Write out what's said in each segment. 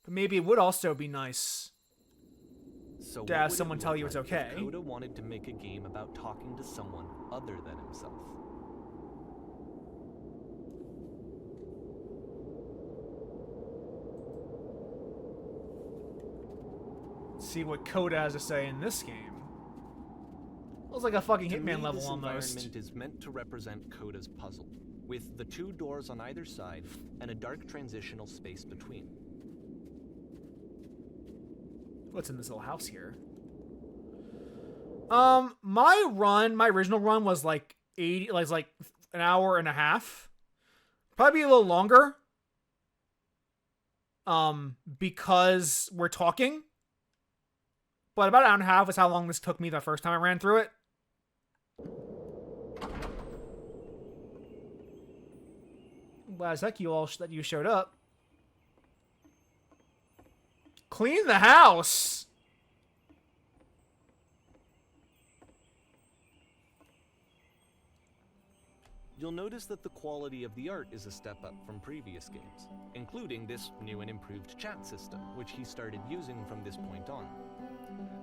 But maybe it would also be nice So to what have would it someone tell look you it's like okay. if Coda wanted to make a game about talking to someone other than himself? See what Coda has to say in this game. It was like a fucking To me, Hitman level this almost. environment is meant to represent Coda's puzzle, with the 2 doors on either side and a dark transitional space between. What's in this little house here? My original run was like 80, like an hour and a half. Probably a little longer. Because we're talking. But about an hour and a half is how long this took me the first time I ran through it. Glad that you showed up. Clean the house. You'll notice that the quality of the art is a step up from previous games, including this new and improved chat system, which he started using from this point on.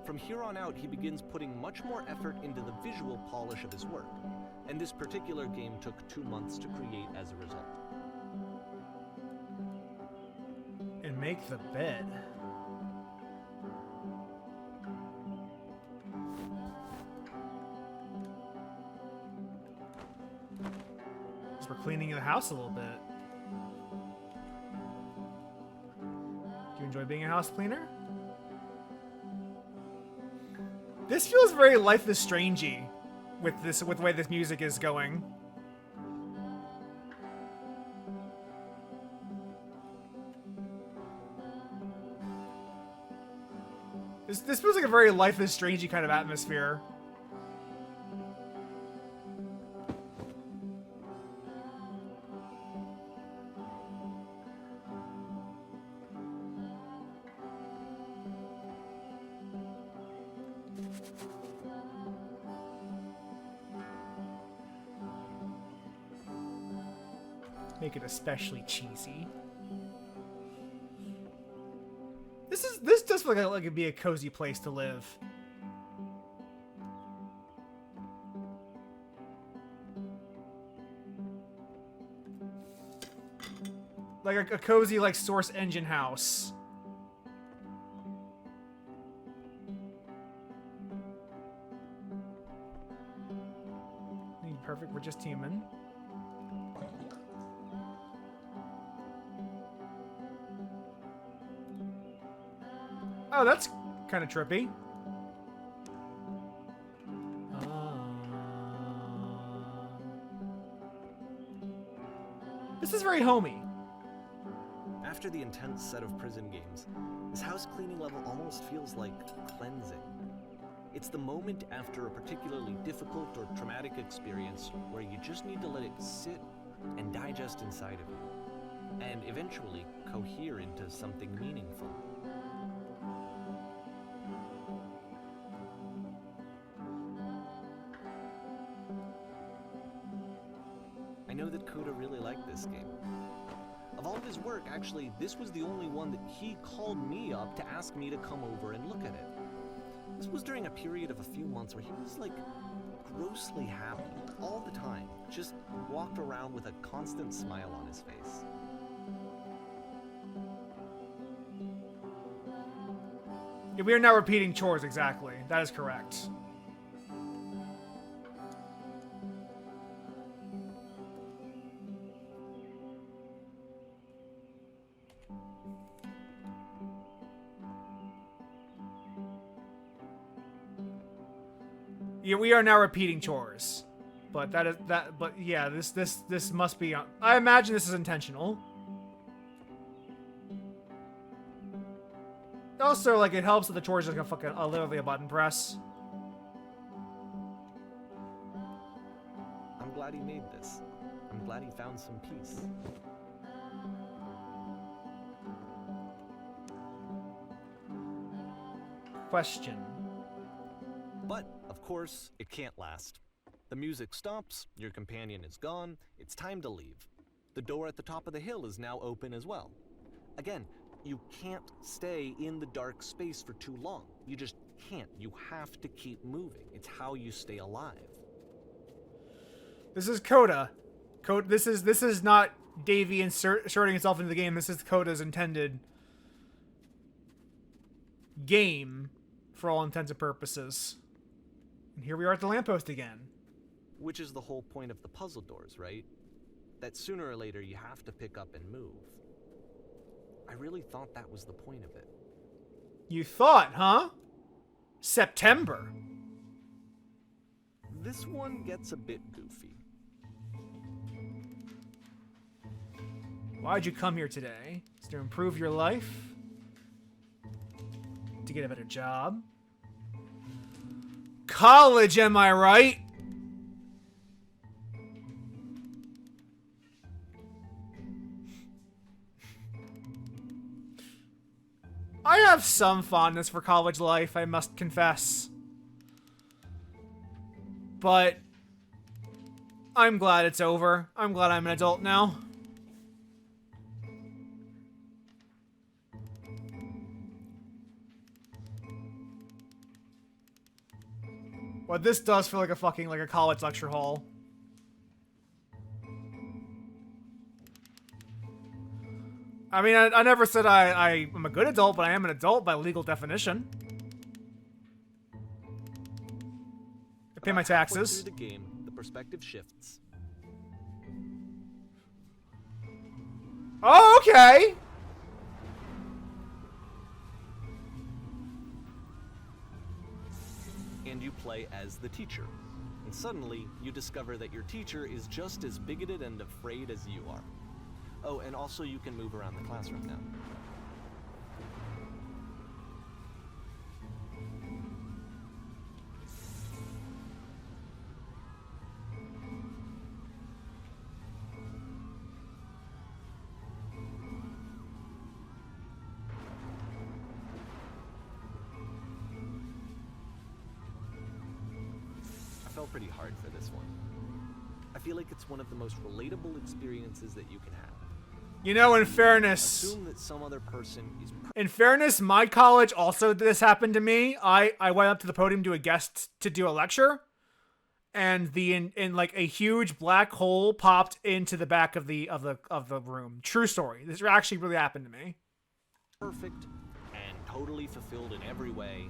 From here on out, he begins putting much more effort into the visual polish of his work, and this particular game took 2 months to create as a result. And make the bed. We're cleaning the house a little bit. Do you enjoy being a house cleaner? This feels very Life is Strangey with the way this music is going. This feels like a very Life is Strangey kind of atmosphere. Make it especially cheesy. This does feel like it'd be a cozy place to live. Like a cozy like Source Engine house. Perfect, we're just human. Oh, that's kind of trippy. This is very homey. After the intense set of prison games, this house cleaning level almost feels like cleansing. It's the moment after a particularly difficult or traumatic experience where you just need to let it sit and digest inside of you, and eventually cohere into something meaningful. I know that Coda really liked this game. Of all of his work, actually, this was the only one that he called me up to ask me to come over and look at it. This was during a period of a few months where he was, like, grossly happy all the time. Just walked around with a constant smile on his face. Yeah, we are now repeating chores, exactly. That is correct. Yeah, we are now repeating chores. But yeah, this must be, I imagine this is intentional. Also, like, it helps that the chores is like literally a button press. I'm glad he made this. I'm glad he found some peace. Question. But, of course, it can't last. The music stops, your companion is gone, it's time to leave. The door at the top of the hill is now open as well. Again, You can't stay in the dark space for too long. You just can't. You have to keep moving. It's how you stay alive. This is Coda. This is not Davey inserting himself into the game. This is Coda's intended game for all intents and purposes. And here we are at the lamppost again. Which is the whole point of the puzzle doors, right? That sooner or later you have to pick up and move. I really thought that was the point of it. You thought, huh? September. This one gets a bit goofy. Why'd you come here today? Is to improve your life? To get a better job? College, am I right? I have some fondness for college life, I must confess. But I'm glad it's over. I'm glad I'm an adult now. Well, this does feel like a fucking, like a college lecture hall. I mean, I never said I'm a good adult, but I am an adult by legal definition. I pay my taxes. Through the game, the perspective shifts. Oh, okay. And you play as the teacher. And suddenly, you discover that your teacher is just as bigoted and afraid as you are. Oh, and also you can move around the classroom now. I fell pretty hard for this one. I feel like it's one of the most relatable experiences that you can have. You know, in fairness, Assume that some other person is in fairness, my college also this happened to me. I went up to the podium to a guest to do a lecture, and in like a huge black hole popped into the back of the room. True story. This actually really happened to me. perfect and totally fulfilled in every way,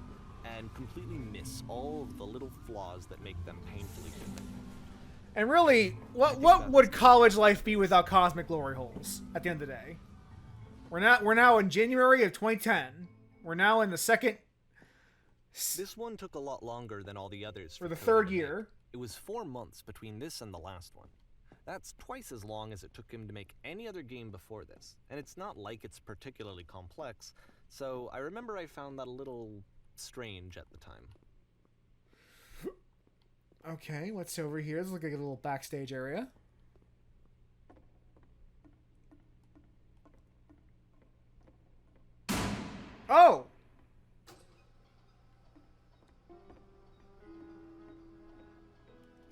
and completely miss all of the little flaws that make them painfully human. And really, what would college life be without cosmic glory holes? At the end of the day, we're now in January of 2010. We're now in the second. This one took a lot longer than all the others. For the Coda third to make. year. It was 4 months between this and the last one. That's twice as long as it took him to make any other game before this. And it's not like it's particularly complex, so I remember I found that a little strange at the time. Okay, what's over here? This looks like a little backstage area. Oh!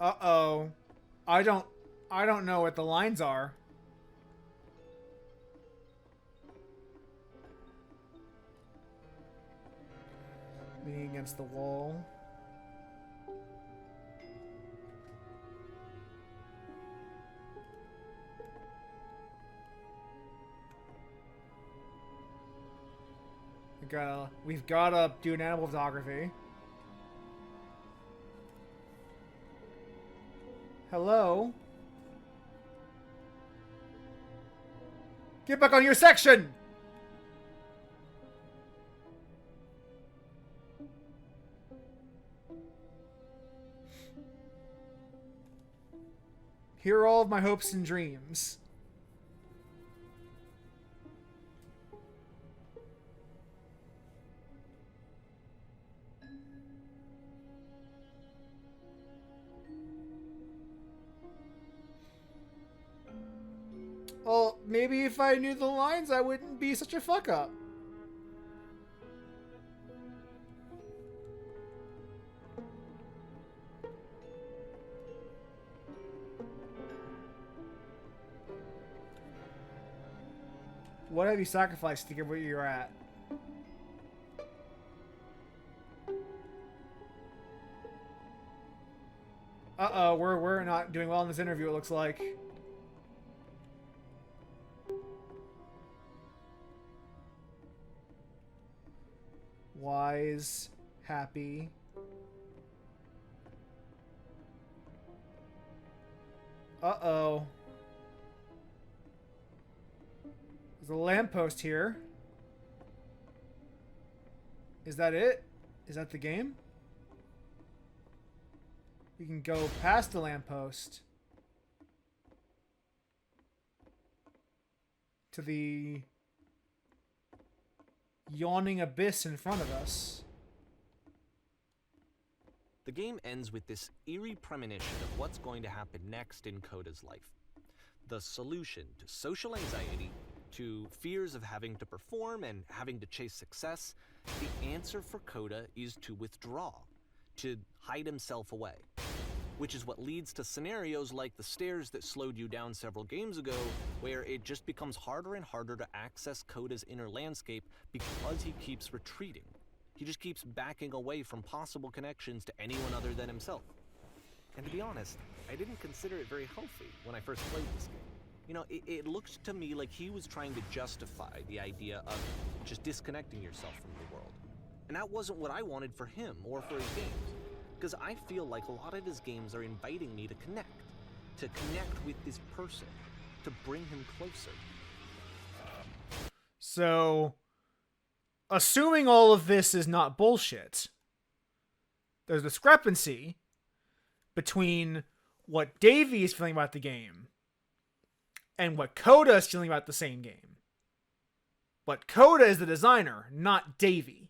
Uh-oh. I don't know what the lines are. Leaning against the wall. We've gotta do an animal photography. Hello? Get back on your section! Here are all of my hopes and dreams. Well, maybe if I knew the lines, I wouldn't be such a fuck up. What have you sacrificed to get where you're at? Uh-oh, we're not doing well in this interview, it looks like. Wise, happy. Uh-oh. There's a lamppost here. Is that it? Is that the game? We can go past the lamppost to the yawning abyss in front of us. The game ends with this eerie premonition of what's going to happen next in Coda's life. The solution to social anxiety, to fears of having to perform and having to chase success, the answer for Coda is to withdraw, to hide himself away. Which is what leads to scenarios like the stairs that slowed you down several games ago, where it just becomes harder and harder to access Coda's inner landscape because he keeps retreating. He just keeps backing away from possible connections to anyone other than himself. And to be honest, I didn't consider it very healthy when I first played this game. You know, it looked to me like he was trying to justify the idea of just disconnecting yourself from the world. And that wasn't what I wanted for him or for his games. Because I feel like a lot of his games are inviting me to connect with this person, to bring him closer. So, assuming all of this is not bullshit, there's a discrepancy between what Davey is feeling about the game and what Coda is feeling about the same game. But Coda is the designer, not Davey.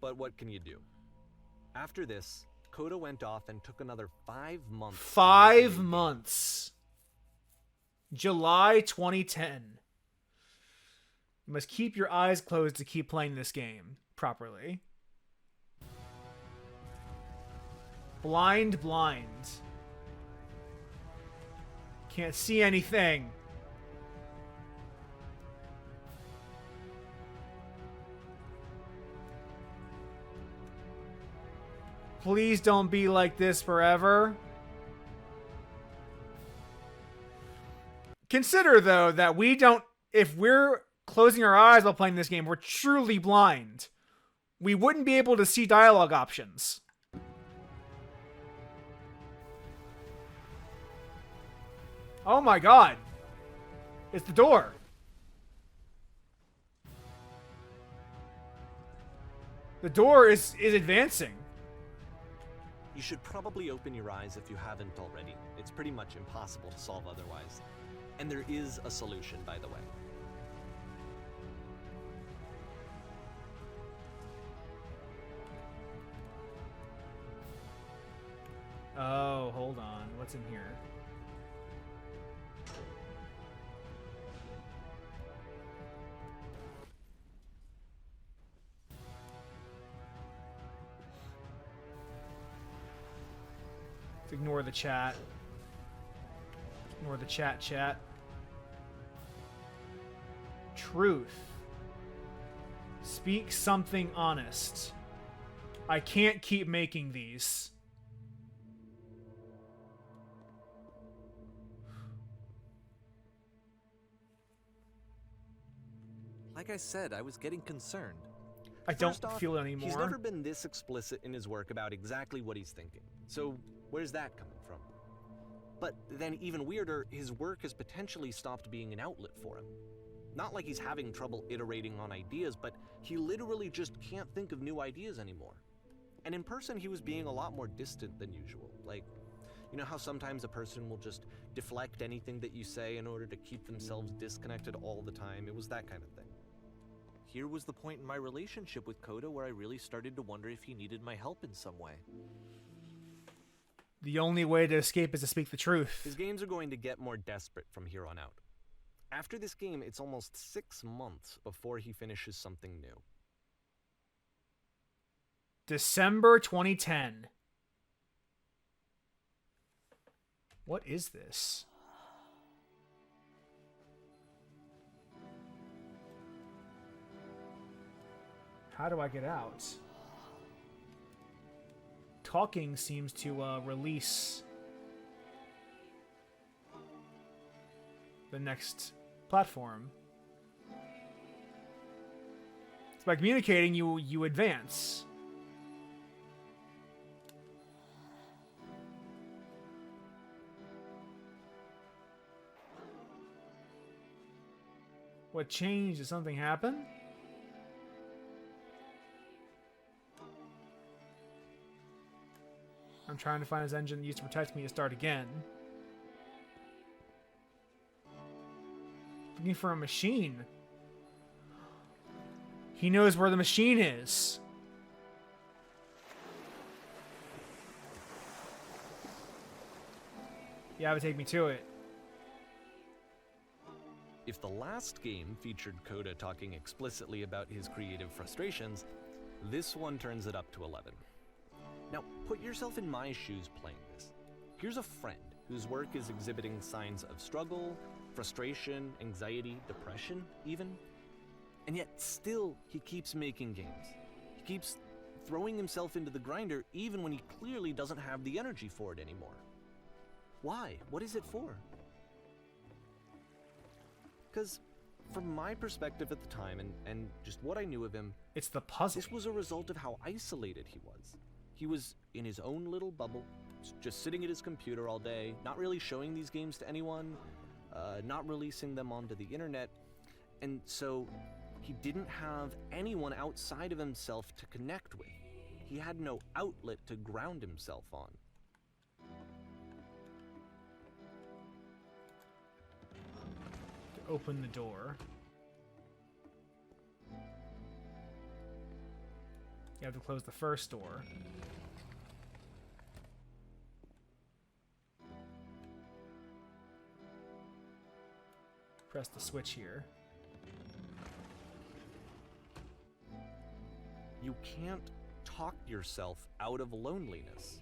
But what can you do? After this, Coda went off and took another 5 months. 5 months. July 2010. You must keep your eyes closed to keep playing this game properly. Blind. Can't see anything. Please don't be like this forever. Consider, though, that if we're closing our eyes while playing this game, we're truly blind. We wouldn't be able to see dialogue options. Oh my god. It's the door. The door is advancing. You should probably open your eyes if you haven't already. It's pretty much impossible to solve otherwise. And there is a solution, by the way. Oh, hold on. What's in here? Let's ignore the chat. Ignore the chat. Truth. Speak something honest. I can't keep making these. Like I said, I was getting concerned. I don't First off, feel it anymore. He's never been this explicit in his work about exactly what he's thinking. So where's that coming from? But then even weirder, his work has potentially stopped being an outlet for him. Not like he's having trouble iterating on ideas, but he literally just can't think of new ideas anymore. And in person, he was being a lot more distant than usual. Like, you know how sometimes a person will just deflect anything that you say in order to keep themselves disconnected all the time? It was that kind of thing. Here was the point in my relationship with Coda where I really started to wonder if he needed my help in some way. The only way to escape is to speak the truth. His games are going to get more desperate from here on out. After this game, it's almost 6 months before he finishes something new. December 2010. What is this? How do I get out? Talking seems to release the next platform. So by communicating, you advance. What changed? Did something happen? I'm trying to find his engine used to protect me to start again. Looking for a machine. He knows where the machine is. You have to take me to it. If the last game featured Coda talking explicitly about his creative frustrations, this one turns it up to 11. Now, put yourself in my shoes playing this. Here's a friend whose work is exhibiting signs of struggle, frustration, anxiety, depression, even. And yet, still, he keeps making games. He keeps throwing himself into the grinder even when he clearly doesn't have the energy for it anymore. Why? What is it for? Because from my perspective at the time and just what I knew of him, It's the puzzle. this was a result of how isolated he was. He was in his own little bubble, just sitting at his computer all day, not really showing these games to anyone, not releasing them onto the internet, and so he didn't have anyone outside of himself to connect with. He had no outlet to ground himself on. To open the door. You have to close the first door. Press the switch here. You can't talk yourself out of loneliness.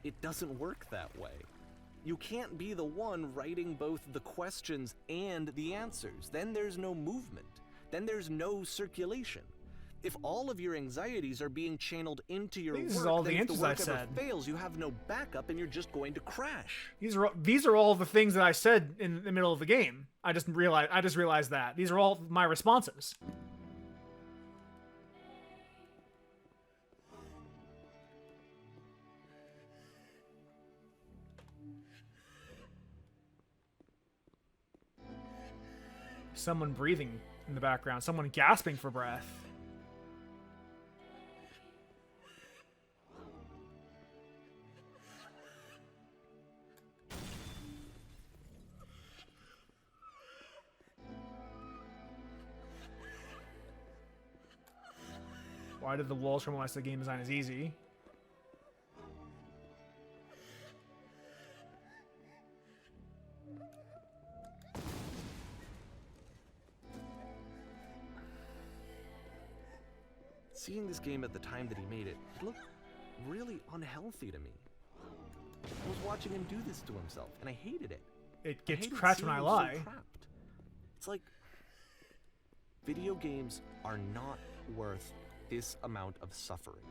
It doesn't work that way. You can't be the one writing both the questions and the answers. Then there's no movement. Then there's no circulation. If all of your anxieties are being channeled into your work, This is all then the if the answers work I've ever said. fails, you have no backup and you're just going to crash. These are all the things that I said in the middle of the game. I just realized that. These are all my responses. Someone breathing in the background, someone gasping for breath. Why did the walls from unless the game design is easy? Seeing this game at the time that he made it, it looked really unhealthy to me. I was watching him do this to himself, and I hated it. It gets hated cracked when seeing I him lie. So trapped. It's like video games are not worth this amount of suffering.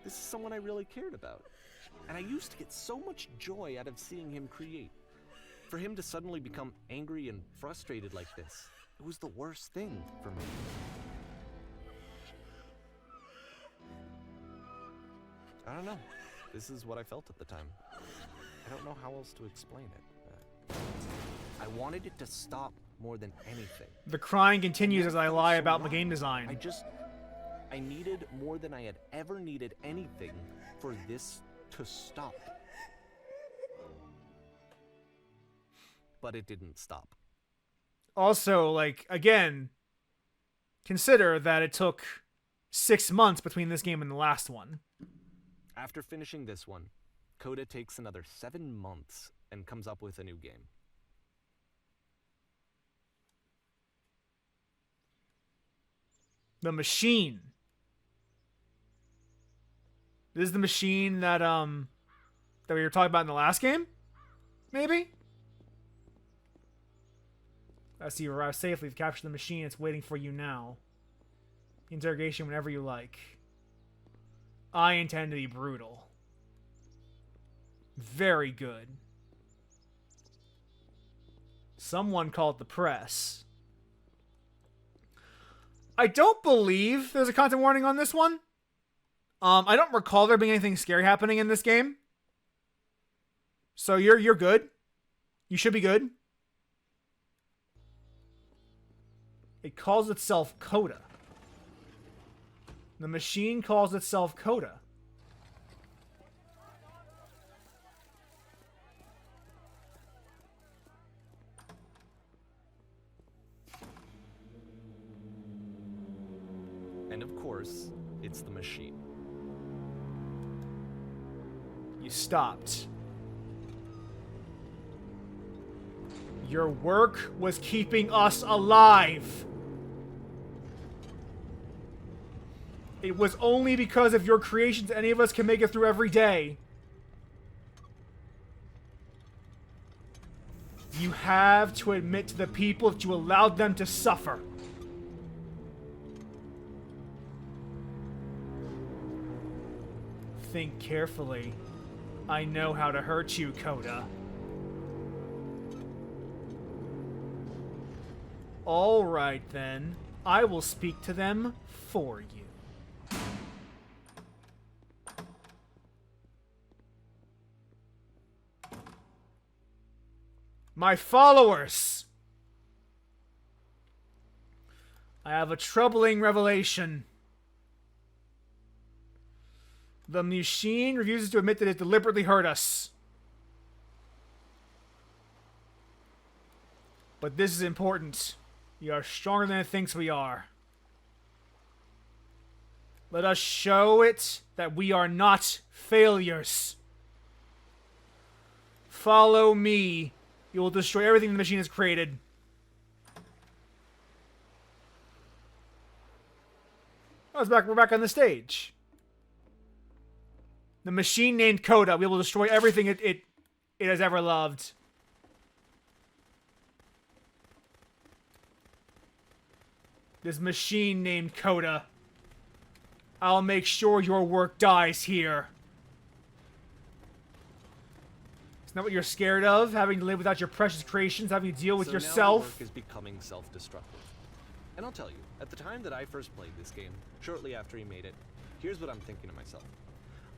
This is someone I really cared about, and I used to get so much joy out of seeing him create. For him to suddenly become angry and frustrated like this, it was the worst thing for me. I don't know. This is what I felt at the time. I don't know how else to explain it. I wanted it to stop more than anything. The crying continues as I lie about my game I design. I needed more than I had ever needed anything for this to stop. But it didn't stop. Also, like, again, consider that it took 6 months between this game and the last one. After finishing this one, Coda takes another 7 months and comes up with a new game. The machine. This is the machine that that we were talking about in the last game? Maybe? I see you arrived safely. You've captured the machine. It's waiting for you now. Interrogation whenever you like. I intend to be brutal. Very good. Someone called the press. I don't believe there's a content warning on this one. I don't recall there being anything scary happening in this game. So you're good. You should be good. It calls itself Coda. The machine calls itself Coda. And of course, it's the machine. You stopped. Your work was keeping us alive. It was only because of your creations any of us can make it through every day. You have to admit to the people that you allowed them to suffer. Think carefully. I know how to hurt you, Coda. All right, then. I will speak to them for you. My followers! I have a troubling revelation. The machine refuses to admit that it deliberately hurt us. But this is important. We are stronger than it thinks we are. Let us show it that we are not failures. Follow me. You will destroy everything the machine has created. Oh, it's back. We're back on the stage. The machine named Coda. We will destroy everything it has ever loved. This machine named Coda. I'll make sure your work dies here. Isn't that what you're scared of? Having to live without your precious creations, having to deal with yourself? Now the work is becoming self-destructive. And I'll tell you, at the time that I first played this game, shortly after he made it, here's what I'm thinking to myself.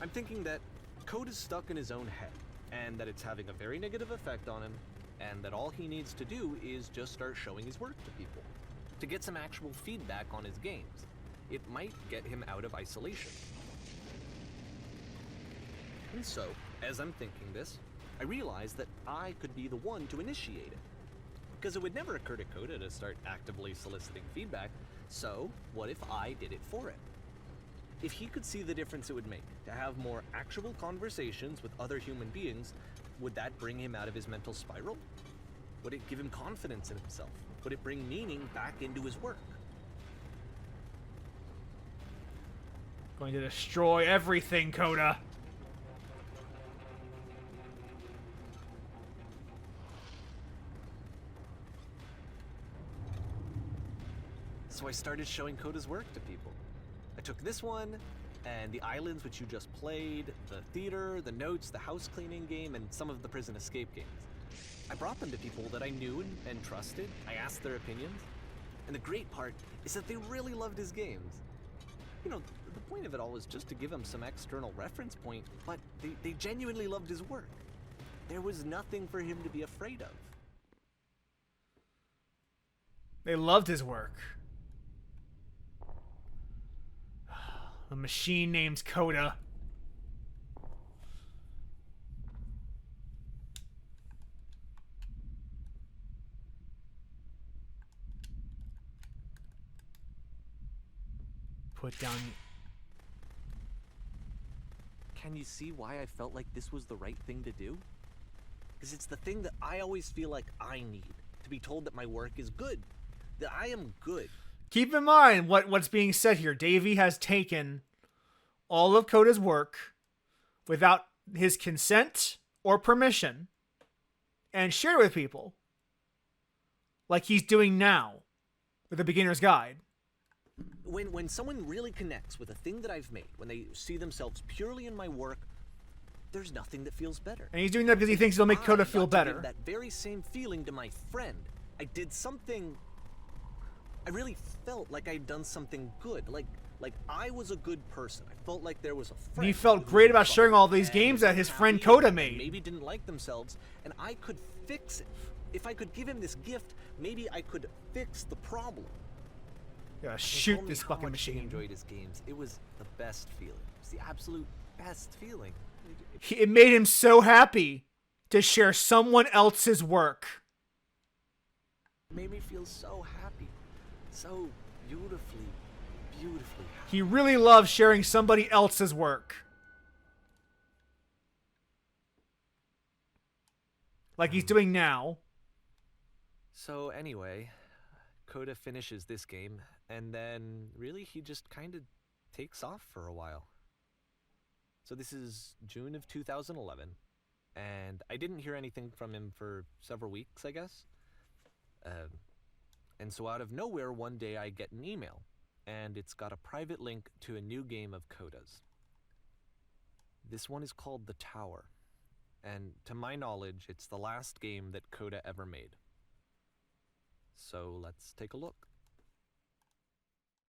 I'm thinking that Code is stuck in his own head, and that it's having a very negative effect on him, and that all he needs to do is just start showing his work to people, to get some actual feedback on his games. It might get him out of isolation. And so, as I'm thinking this, I realized that I could be the one to initiate it. Because it would never occur to Coda to start actively soliciting feedback, so what if I did it for him? If he could see the difference it would make to have more actual conversations with other human beings, would that bring him out of his mental spiral? Would it give him confidence in himself? Would it bring meaning back into his work? Going to destroy everything, Coda. So I started showing Coda's work to people. I took this one, and the islands which you just played, the theater, the notes, the house cleaning game, and some of the prison escape games. I brought them to people that I knew and trusted. I asked their opinions. And the great part is that they really loved his games. You know, the point of it all was just to give him some external reference point, but they genuinely loved his work. There was nothing for him to be afraid of. They loved his work. A machine named Coda. Put down. Can you see why I felt like this was the right thing to do? Because it's the thing that I always feel like I need. To be told that my work is good. That I am good. Keep in mind what's being said here. Davey has taken all of Coda's work without his consent or permission and shared it with people. Like he's doing now with the beginner's guide. When someone really connects with a thing that I've made, when they see themselves purely in my work, there's nothing that feels better. And he's doing that because he thinks it'll make Coda feel I got to better. give that very same feeling to my friend. I did something. I really felt like I'd done something good. Like I was a good person. I felt like there was a friend. And he felt great about sharing all these games that his friend Coda made. Maybe didn't like themselves, and I could fix it. If I could give him this gift, maybe I could fix the problem. Yeah, shoot this fucking machine. He enjoyed his games. It was the best feeling. It was the absolute best feeling. It made him so happy to share someone else's work. It made me feel so happy. So beautifully, beautifully happy. He really loves sharing somebody else's work. Like he's doing now. So anyway, Coda finishes this game, and then really he just kind of takes off for a while. So this is June of 2011, and I didn't hear anything from him for several weeks, I guess. And so out of nowhere, one day I get an email, and it's got a private link to a new game of Coda's. This one is called The Tower, and to my knowledge, it's the last game that Coda ever made. So let's take a look.